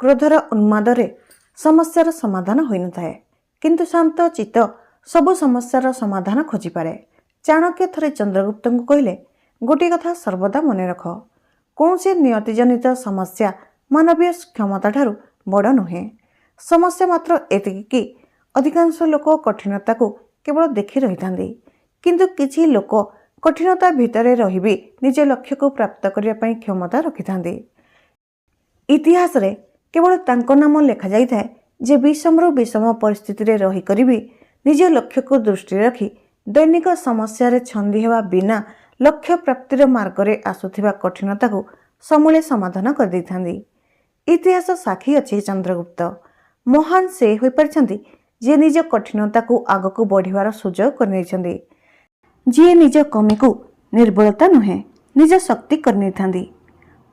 क्रोधर उन्मादरे समस्यार समाधान होई न थाए, किंतु शांत चित्त सबु समस्यार समाधान खोजी पारे। चाणक्य थरे चंद्रगुप्त को कहले, गोटे कथा सर्वदा मन रख, कौन से नियतिजनित समस्या मानवीय क्षमता ठारू बड़ नुहे। समस्या मात्र एतिकी कि अधिकांश लोक कठिनता को केवल देखि रही थांदी, किंतु किछि लोक कठिनता भितरे रही भी निज लक्ष्य को प्राप्त करने पाई क्षमता रखि थांदी। इतिहास रे केवल तांको नाम लेखा जाई थाए जे विषम विषम परिस्थिति रे रही करी भी निज लक्ष्य को दृष्टि रखी दैनिक समस्या रे छंदी हेवा बिना लक्ष्य प्राप्तिर मार्ग रे आसुथिबा कठिनता को समूले समाधान कर दै थांदी। इतिहास साक्षी अछि चंद्रगुप्त महान से होई परिछंती जे निज कठिनता को आगको बढ़िवार सुजोग करनै छंदी, जे निज कमी को निर्बलता नुहे निज शक्ति करनै थांदी।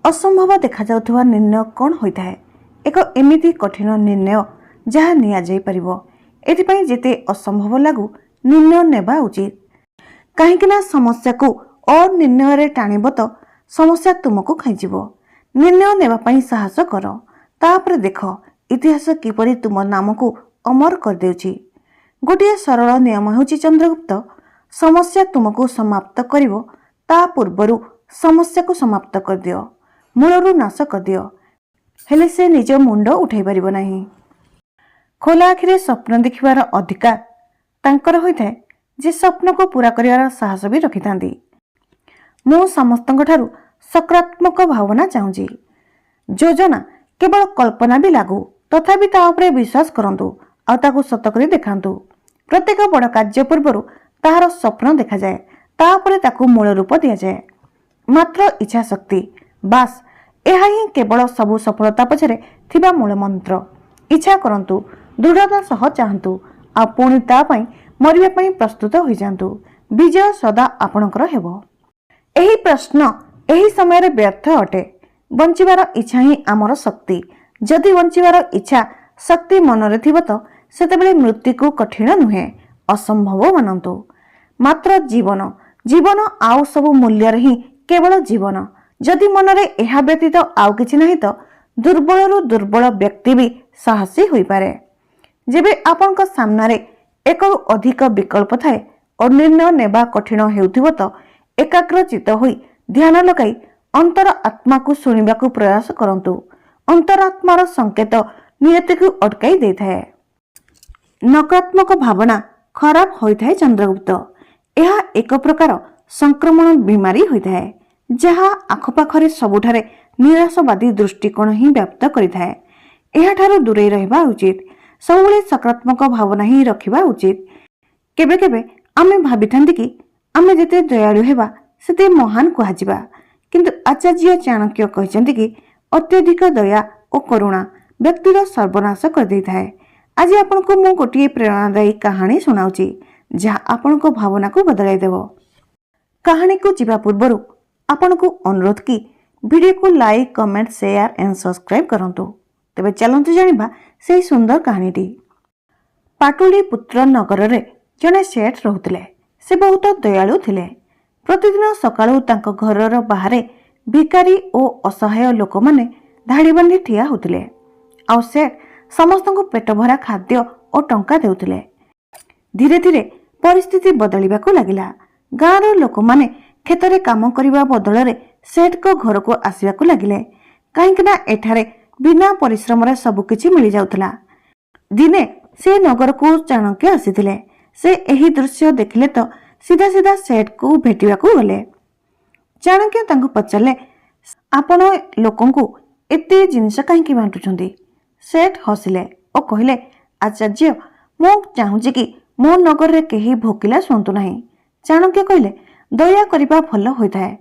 असंभव देखा जाउथवा निर्णय कौन होइथाए? एक एमिति कठिन निर्णय जहाँ निया जाई परिबो। एथिपाई जेते असंभव लागू निर्णय नेबा उचित, काहेकिना समस्या को अनिर्णय रे टाणिब तो समस्या तुमको खाइजिबो। निर्णय नेबा पई साहस कर, तापर देख इतिहास किपरि तुम नाम को अमर कर देउछि। गोटे सरल नियम होछि चंद्रगुप्त, समस्या तुमको समाप्त करिवो ता पूर्वरु समस्या को समाप्त कर दियो, मूलरू नाश कर दियो, हेले से निज मुंड उठाई परिबो नाही। खोला आखिरे स्वप्न देखिबार अधिकार तांकर होइथाए जे स्वप्न को पूरा करिवार साहस भी रखिथांदी। मु समस्तଙ୍କ ठारू सकारात्मक भावना चाहूँगी। योजना केवल कल्पना भी लागू, तथापि ता उपरे विश्वास करंतु आ ताकू सत करी देखांतु। प्रत्येक बड़ कार्य पूर्वरु ताहार स्वप्न देखा जाए, तापरे ताकू मूल रूप दिया जाए। मात्र इच्छा शक्ति बास एहा ही केवल सबु सफलता पछरे थिबा मूल मंत्र। इच्छा करंतु, दृढ़ता सह चाहंतु आ पुणी ता पई मरिबा पई प्रस्तुत होई जांतु। विजय सदा आपणकर हेबो। एही प्रश्न एही समय रे व्यर्थ अटे। बंचिबार इच्छा ही आमर शक्ति। जदि बंचिबार इच्छा शक्ति मनरे थिबो तो सेतेबेले मृत्यु को कठिन नुहे, असंभव मानंतु। मात्र जीवन जीवन आउ सबु मूल्य रे ही केवल जीवन। जदि मनरे एहा व्यतीत आउ किछि नाही तो दुर्बल दुर्बल व्यक्ति भी साहसी होई पारे। जेबे आपनका सामने एकरु अधिक विकल्प थाए और निर्णय नेबा कठिन हेउथिबो तो एकाग्र चित्त होई ध्यान लगाई अंतर आत्मा को सुनिबा को प्रयास करंतु। अंतरात्मार संकेत नियति को अटकाई दे थाए। नकारात्मक भावना खराब होइथाए चंद्रगुप्त। यह एक प्रकार संक्रमण बीमारी होइथाए, जहाँ आखपाखरे सबुठारे निराशवादी दृष्टिकोण ही व्याप्त करिथाए। एहाठारु दूरे रहबा उचित। सबुले सकारात्मक भावना ही रखिबा उचित। केबे केबे आमे भाबिथांती कि आमे जेते दयालु हेबा सेते महान कुहाजिबा, किंतु आचार्य चाणक्य कहचंती कि अत्यधिक दया और करुणा व्यक्तिर सर्वनाश कर देइथाए। आज आपन को मु गोटे प्रेरणादायी कहानी सुनाउची, जहाँ आपन को भावना को बदलाई देबो। कहानी को जीवा पूर्वरु आपन को अनुरोध कि वीडियो को like, comment, share and subscribe करंतु। तेबे चलंतु जानिबा सेही सुंदर कहानीटी। पाटुली पुत्र नगर रे जने सेठ रहुतिले। से बहुत दयालु थिले। प्रतिदिन सकाळु तांको घरर बाहरे भिकारी और असहाय लोक माने धाड़ी बांधी ठिया होतिले। आ सेठ समस्त को पेट भरा खाद्य और टंका देउतिले। धीरे धीरे परिस्थिति बदलिबा को लागिला। गाँर लोक माने खेतरे काम करिबा बदल रे सेठ को घर को आसीबा को लागिले, काहेकि एठारे बिना परिश्रम रे सब किछि मिली जाउतला। दिने से नगर को चाणक्य आसीथिले। से एही दृश्य देखिले तो सीधा सीधा सेठ को भेटिबा को गले। चाणक्य तांको पचारले, आपण लोकन को एते जिनिस काहेकि बांटुछंती? सेठ हसिले और कहिले, आचार्य मु चाहूची कि मो नगर रे केही भोकिला सुनतु नाही। चाणक्य कहिले, दया करिबा भल होइथाए,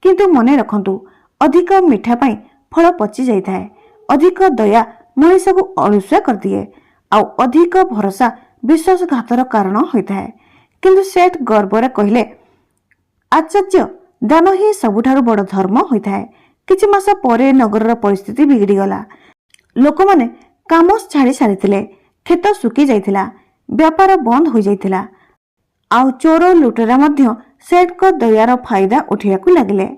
किंतु मने रखंतु अधिक मिठा पाई फल पची जाइथाए। अधिक दया मनुष्य को अलुस्या कर दिए, आउ अधिक भरोसा विश्वासघातर कारण होइथाए। किंतु सेठ गर्वर कहिले, आचार्य दान ही सबुठारु बड़ धर्म होइथाए। किछि मास परे नगरर परिस्थिति बिगड़ी गला। लोक माने काम छाड़ी सारिथिले, खेत सुकी जाइथिला, व्यापार बंद हो जाइथिला, आउ चोर लुटेरा मध्य सेठ को दयार फायदा उठिया को लागिले।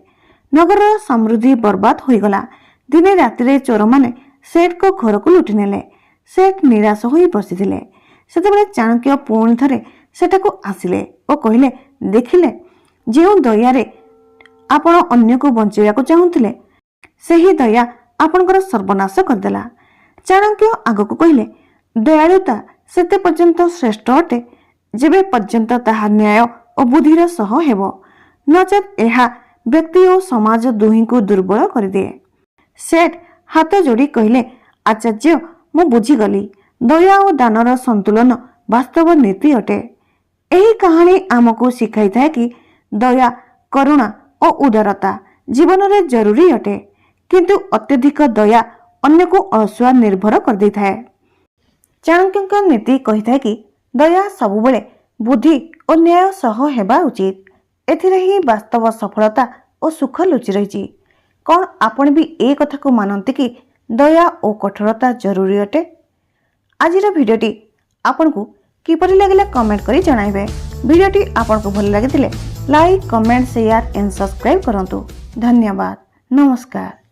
नगरर समृद्धि बर्बाद होइगला। दिने रातिरे चोर माने ସେଠଙ୍କ ଘରକୁ ଲୁଟି ନେଲେ। ସେଠ ନିରାଶ ହୋଇ ବସିଥିଲେ। ସେତେବେଳେ ଚାଣକ୍ୟ ପୁଣି ଥରେ ସେଠାକୁ ଆସିଲେ ଓ କହିଲେ, ଦେଖିଲେ, ଯେଉଁ ଦୟାରେ ଆପଣ ଅନ୍ୟକୁ ବଞ୍ଚେଇବାକୁ ଚାହୁଁଥିଲେ, ସେହି ଦୟା ଆପଣଙ୍କର ସର୍ବନାଶ କରିଦେଲା। ଚାଣକ୍ୟ ଆଗକୁ କହିଲେ, ଦୟାଳୁତା ସେତେ ପର୍ଯ୍ୟନ୍ତ ଶ୍ରେଷ୍ଠ ଅଟେ ଯେବେ ପର୍ଯ୍ୟନ୍ତ ତାହା ନ୍ୟାୟ ଓ ବୁଦ୍ଧିର ସହ ହେବ, ନଚେତ୍ ଏହା ବ୍ୟକ୍ତି ଓ ସମାଜ ଦୁହିଁଙ୍କୁ ଦୁର୍ବଳ କରିଦିଏ। ସେଠ ହାତ ଯୋଡ଼ି କହିଲେ, ଆଚାର୍ଯ୍ୟ, ମୁଁ ବୁଝିଗଲି। ଦୟା ଓ ଦାନର ସନ୍ତୁଳନ ବାସ୍ତବ ନୀତି ଅଟେ। ଏହି କାହାଣୀ ଆମକୁ ଶିଖାଇଥାଏ କି ଦୟା, କରୁଣା ଓ ଉଦାରତା ଜୀବନରେ ଜରୁରୀ ଅଟେ, କିନ୍ତୁ ଅତ୍ୟଧିକ ଦୟା ଅନ୍ୟକୁ ଅଳସୁଆ ନିର୍ଭର କରିଦେଇଥାଏ। ଚାଣକ୍ୟଙ୍କ ନୀତି କହିଥାଏ କି ଦୟା ସବୁବେଳେ ବୁଦ୍ଧି ଓ ନ୍ୟାୟ ସହ ହେବା ଉଚିତ। ଏଥିରେ ହିଁ ବାସ୍ତବ ସଫଳତା ଓ ସୁଖ ଲୁଚି ରହିଛି। କ'ଣ ଆପଣ ବି ଏ କଥାକୁ ମାନନ୍ତି କି ଦୟା ଓ କଠୋରତା ଜରୁରୀ ଅଟେ? ଆଜିର ଭିଡ଼ିଓଟି ଆପଣଙ୍କୁ କିପରି ଲାଗିଲା କମେଣ୍ଟ କରି ଜଣାଇବେ। ଭିଡ଼ିଓଟି ଆପଣଙ୍କୁ ଭଲ ଲାଗିଥିଲେ like, comment, share and subscribe କରନ୍ତୁ। ଧନ୍ୟବାଦ। ନମସ୍କାର।